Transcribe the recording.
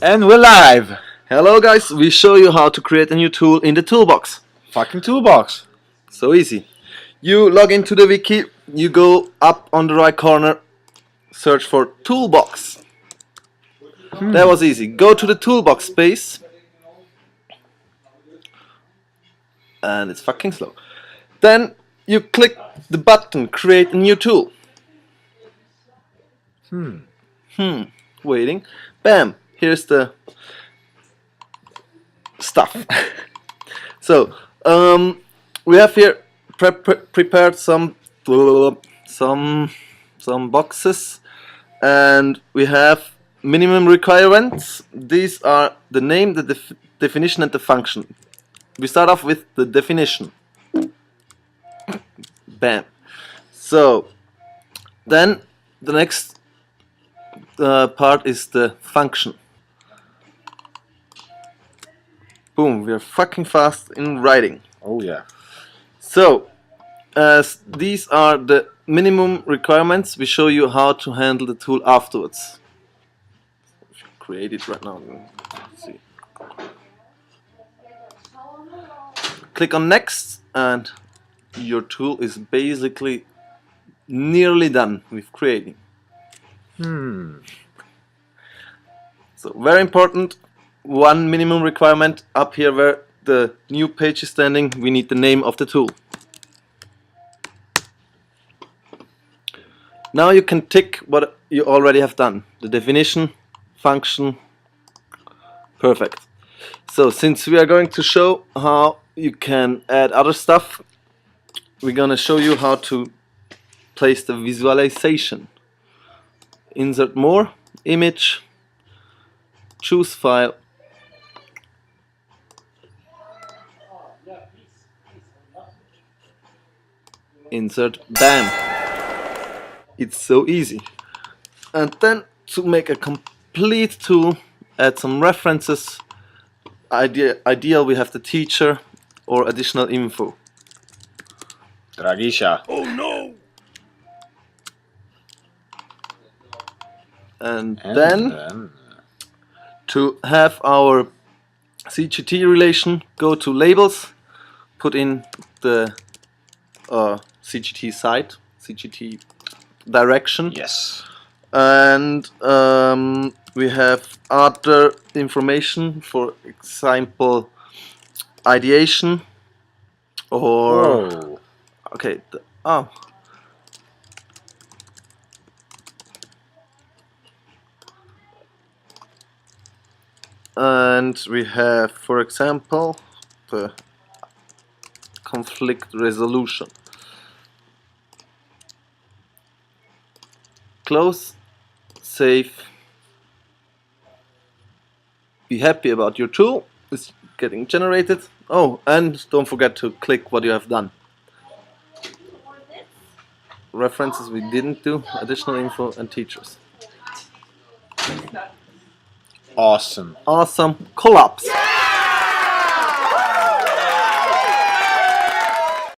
And we're live! Hello guys, we show you how to create a new tool in the Toolbox. Fucking Toolbox! So easy. You log into the wiki, you go up on the right corner, search for Toolbox. That was easy. Go to the Toolbox space. And it's fucking slow. Then you click the button, create a new tool. Waiting. Bam! Here's the stuff. So, we have here prepared some boxes, and we have minimum requirements. These are the name, the definition, and the function. We start off with the definition. Bam. So, then the next part is the function. Boom, we are fucking fast in writing. Oh yeah. So, as these are the minimum requirements, we show you how to handle the tool afterwards. Create it right now. Let's see. Click on next, and your tool is basically nearly done with creating. So very important, one minimum requirement up here where the new page is standing, we need the name of the tool. Now you can tick what you already have done. The definition, function, perfect. So since we are going to show how you can add other stuff, we're gonna show you how to place the visualization. Insert more, image, choose file, insert, bam. It's so easy. And then to make a complete tool, add some references. Ideal we have the teacher or additional info. Dragisha. Oh no! And then to have our CGT relation, go to labels, put in the CGT site, CGT direction. Yes. And we have other information, for example, ideation or Oh. okay. And we have, for example, the conflict resolution. Close, save. Be happy about your tool. It's getting generated. Oh, and don't forget to click what you have done. References we didn't do, additional info, and teachers. Awesome. Awesome. Collapse.